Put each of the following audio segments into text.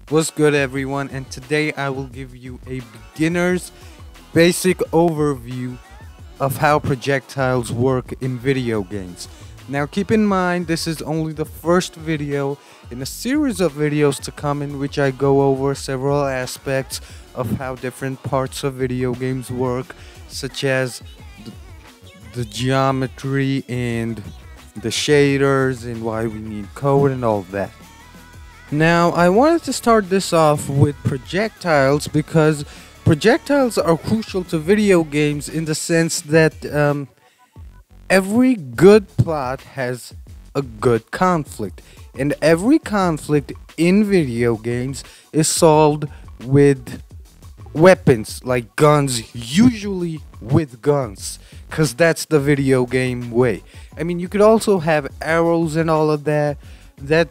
What's good, everyone? And today I will give you a beginner's basic overview of how projectiles work in video games. Now keep in mind, this is only the first video in a series of videos to come in which I go over several aspects of how different parts of video games work, such as the geometry and the shaders and why we need code and all that. Now, I wanted to start this off with projectiles because projectiles are crucial to video games in the sense that every good plot has a good conflict, and every conflict in video games is solved with weapons like guns, usually with guns, because that's the video game way. I mean, you could also have arrows and all of that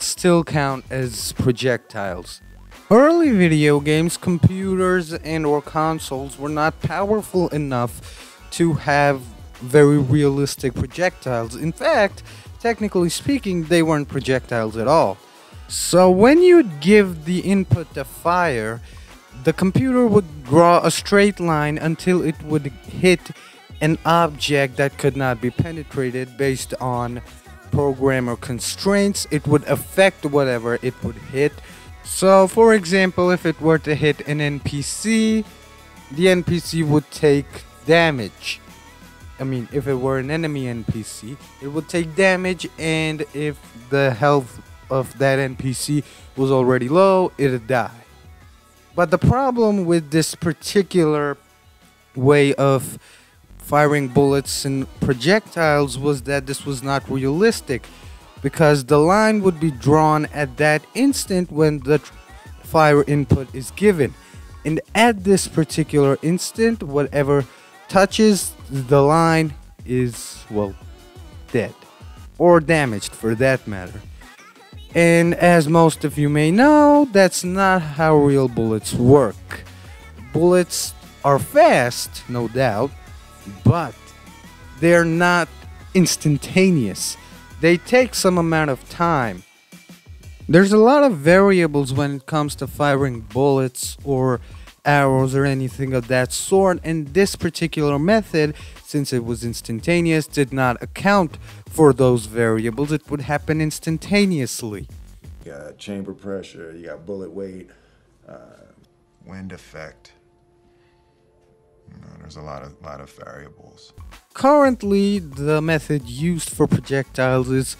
still count as projectiles. Early video games, computers and or consoles were not powerful enough to have very realistic projectiles. In fact, technically speaking, they weren't projectiles at all. So when you'd give the input to fire, the computer would draw a straight line until it would hit an object that could not be penetrated based on programmer constraints. It would affect whatever it would hit. So for example, if it were to hit an NPC, the NPC would take damage. I mean, if it were an enemy NPC, it would take damage, and if the health of that NPC was already low, it'd die. But the problem with this particular way of firing bullets and projectiles was that this was not realistic, because the line would be drawn at that instant when the fire input is given, and at this particular instant, whatever touches the line is, well, dead or damaged for that matter. And as most of you may know, that's not how real bullets work. Bullets are fast, no doubt, but they're not instantaneous. They take some amount of time. There's a lot of variables when it comes to firing bullets or arrows or anything of that sort, and this particular method, since it was instantaneous, did not account for those variables. It would happen instantaneously. You got chamber pressure, you got bullet weight, wind effect. There's a lot of variables. Currently, the method used for projectiles is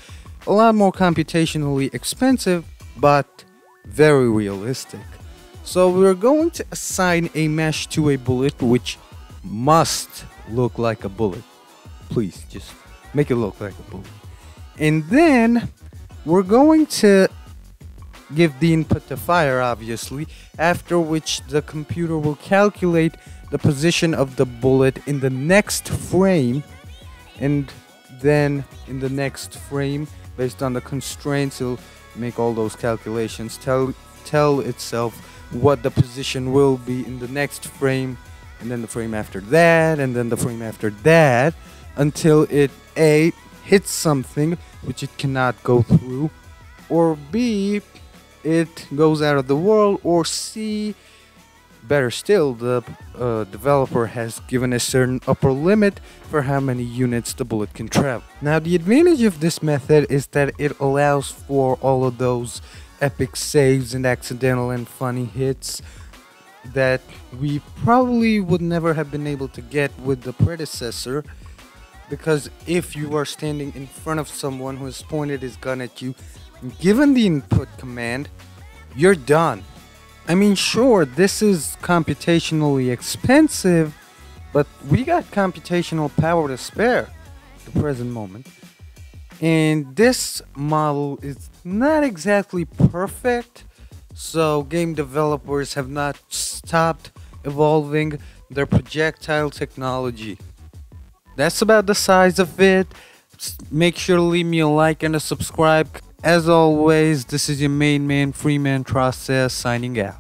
a lot more computationally expensive, but very realistic. So we're going to assign a mesh to a bullet which must look like a bullet. Please, just make it look like a bullet. And then we're going to give the input to fire, obviously, after which the computer will calculate the position of the bullet in the next frame, and then in the next frame, based on the constraints, it'll make all those calculations, tell itself what the position will be in the next frame, and then the frame after that, and then the frame after that, until it A, hits something which it cannot go through, or B, it goes out of the world, or C, better still, the developer has given a certain upper limit for how many units the bullet can travel. Now, the advantage of this method is that it allows for all of those epic saves and accidental and funny hits that we probably would never have been able to get with the predecessor, because if you are standing in front of someone who has pointed his gun at you, given the input command, you're done. I mean, sure, this is computationally expensive, but we got computational power to spare at the present moment. And this model is not exactly perfect, so game developers have not stopped evolving their projectile technology. That's about the size of it. Make sure to leave me a like and a subscribe. As always, this is your main man, Freeman Process, signing out.